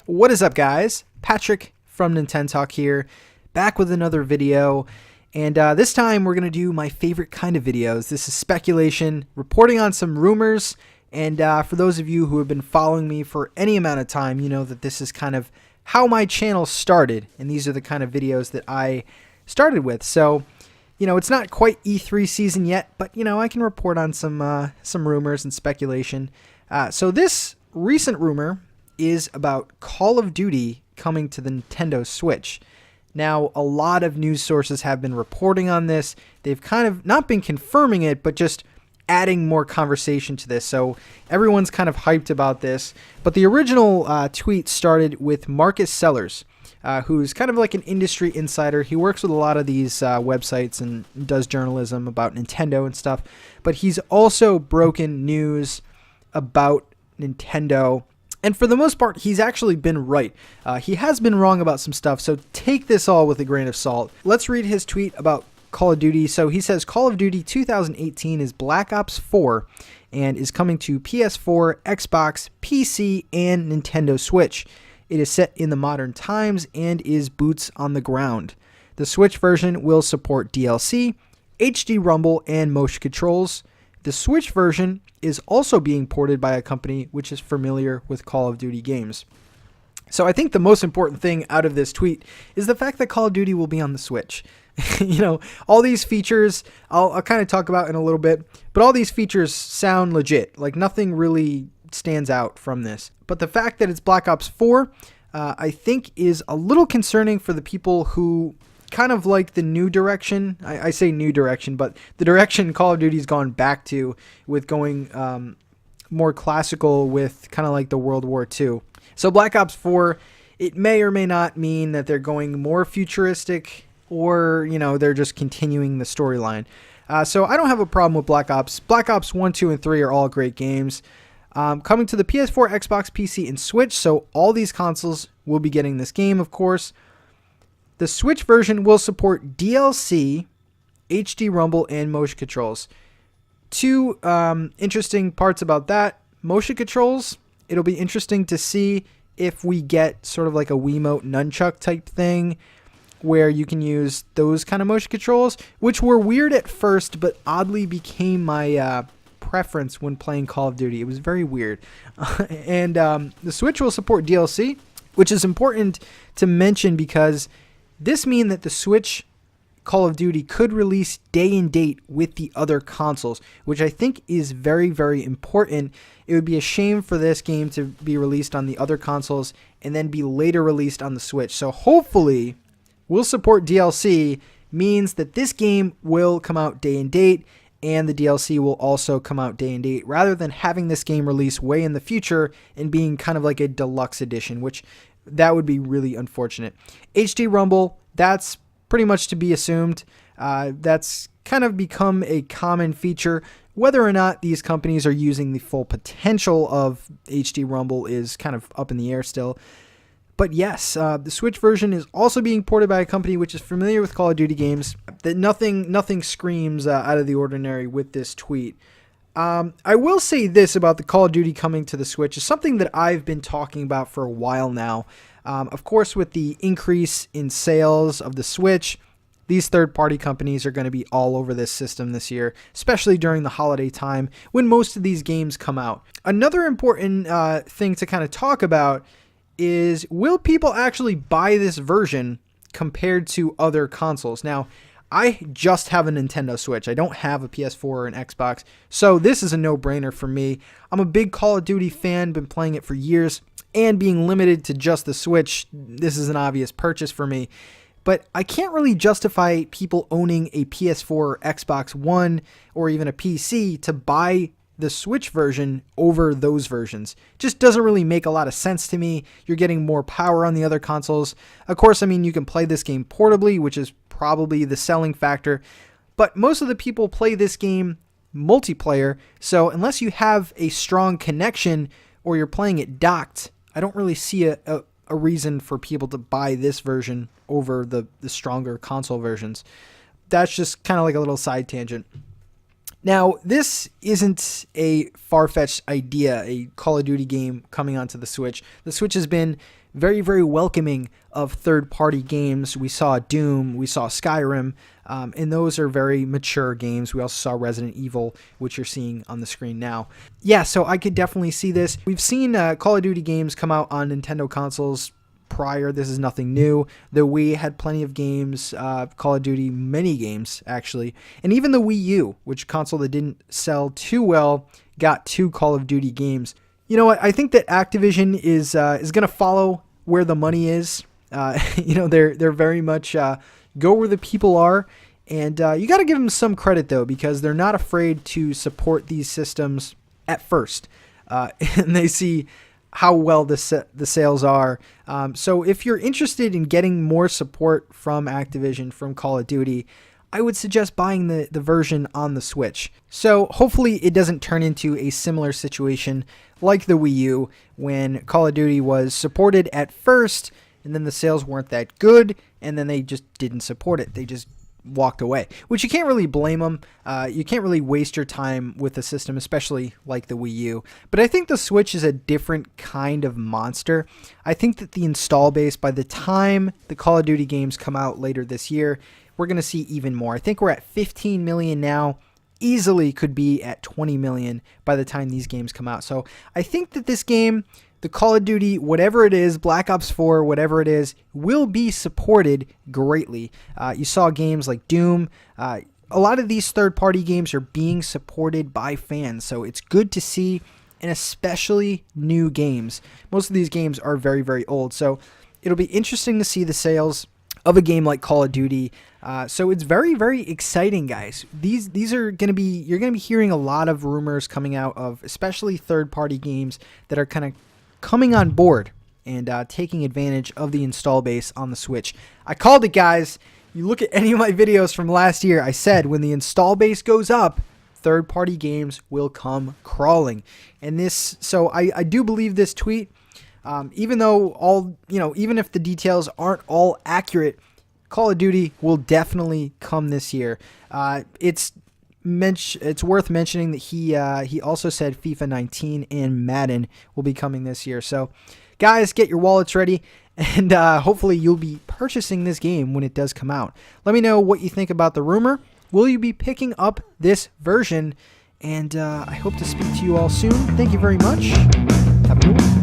What is up, guys? Patrick from NintenTalk here, back with another video. And this time we're going to do my favorite kind of videos. This is speculation, reporting on some rumors. And for those of you who have been following me for any amount of time, you know that this is kind of how my channel started. And these are the kind of videos that I started with. So, you know, it's not quite E3 season yet, but, you know, I can report on some rumors and speculation. So this recent rumor is about Call of Duty coming to the Nintendo Switch. Now, a lot of news sources have been reporting on this. They've kind of not been confirming it, but just adding more conversation to this. So everyone's kind of hyped about this. But the original tweet started with Marcus Sellers, who's kind of like an industry insider. He works with a lot of these websites and does journalism about Nintendo and stuff. But he's also broken news about Nintendo. And for the most part, he's actually been right. He has been wrong about some stuff, so take this all with a grain of salt. Let's read his tweet about Call of Duty. So he says, Call of Duty 2018 is Black Ops 4 and is coming to PS4, Xbox, PC, and Nintendo Switch. It is set in the modern times and is boots on the ground. The Switch version will support DLC, HD Rumble, and motion controls. The Switch version is also being ported by a company which is familiar with Call of Duty games. So I think the most important thing out of this tweet is the fact that Call of Duty will be on the Switch. You know, all these features I'll kind of talk about in a little bit, but all these features sound legit. Like nothing really stands out from this. But the fact that it's Black Ops 4, I think is a little concerning for the people who kind of like the new direction. I say new direction, but the direction Call of Duty's gone back to with going more classical with kind of like the World War II. So Black Ops 4, it may or may not mean that they're going more futuristic or, you know, they're just continuing the storyline. So I don't have a problem with Black Ops. Black Ops 1, 2, and 3 are all great games. Coming to the PS4, Xbox, PC, and Switch, so all these consoles will be getting this game, of course. The Switch version will support DLC, HD Rumble, and motion controls. Two interesting parts about that. Motion controls, it'll be interesting to see if we get sort of like a Wiimote nunchuck type thing where you can use those kind of motion controls, which were weird at first, but oddly became my preference when playing Call of Duty. It was very weird. And the Switch will support DLC, which is important to mention because this means that the Switch Call of Duty could release day and date with the other consoles, which I think is very, very important. It would be a shame for this game to be released on the other consoles and then be later released on the Switch. So hopefully, we'll support DLC means that this game will come out day and date, and the DLC will also come out day and date, rather than having this game release way in the future and being kind of like a deluxe edition, which that would be really unfortunate. HD Rumble, that's pretty much to be assumed. That's kind of become a common feature. Whether or not these companies are using the full potential of HD Rumble is kind of up in the air still. But yes, the Switch version is also being ported by a company which is familiar with Call of Duty games. That nothing screams out of the ordinary with this tweet. I will say this about the Call of Duty coming to the Switch is something that I've been talking about for a while now. Of course, with the increase in sales of the Switch, these third-party companies are going to be all over this system this year, especially during the holiday time when most of these games come out. Another important thing to kind of talk about is, will people actually buy this version compared to other consoles? Now, I just have a Nintendo Switch. I don't have a PS4 or an Xbox, so this is a no-brainer for me. I'm a big Call of Duty fan, been playing it for years, and being limited to just the Switch, this is an obvious purchase for me. But I can't really justify people owning a PS4 or Xbox One or even a PC to buy the Switch version over those versions. Just doesn't really make a lot of sense to me. You're getting more power on the other consoles. Of course, I mean, you can play this game portably, which is probably the selling factor, but most of the people play this game multiplayer, so unless you have a strong connection or you're playing it docked, I don't really see a reason for people to buy this version over the stronger console versions. That's just kind of like a little side tangent. Now, this isn't a far-fetched idea, a Call of Duty game coming onto the Switch. The Switch has been very, very welcoming of third-party games. We saw Doom, we saw Skyrim, and those are very mature games. We also saw Resident Evil, which you're seeing on the screen now. Yeah, so I could definitely see this. We've seen Call of Duty games come out on Nintendo consoles prior. This is nothing new. The Wii had plenty of games, Call of Duty mini games, actually. And even the Wii U, which console that didn't sell too well, got 2 Call of Duty games. You know what? I think that Activision is going to follow where the money is. They're very much go where the people are. And you got to give them some credit, though, because they're not afraid to support these systems at first. And they see how well the sales are. So if you're interested in getting more support from Activision, from Call of Duty, I would suggest buying the version on the Switch. So hopefully it doesn't turn into a similar situation like the Wii U, when Call of Duty was supported at first, and then the sales weren't that good, and then they just didn't support it. They just walked away, which you can't really blame them. You can't really waste your time with a system, especially like the Wii U. But I think the Switch is a different kind of monster. I think that the install base, by the time the Call of Duty games come out later this year, we're going to see even more. I think we're at 15 million now. Easily could be at 20 million by the time these games come out. So I think that this game, the Call of Duty, whatever it is, Black Ops 4, whatever it is, will be supported greatly. You saw games like Doom. A lot of these third-party games are being supported by fans, so it's good to see, and especially new games. Most of these games are very, very old, so it'll be interesting to see the sales of a game like Call of Duty. So it's very, very exciting, guys. These are going to be, you're going to be hearing a lot of rumors coming out of, especially third-party games that are kind of coming on board and taking advantage of the install base on the Switch. I called it, guys. You look at any of my videos from last year, I said when the install base goes up, third-party games will come crawling. And this, so I do believe this tweet, even though even if the details aren't all accurate, Call of Duty will definitely come this year. It's worth mentioning that he also said FIFA 19 and Madden will be coming this year. So, guys, get your wallets ready, and hopefully you'll be purchasing this game when it does come out. Let me know what you think about the rumor. Will you be picking up this version? And I hope to speak to you all soon. Thank you very much. Have a good one.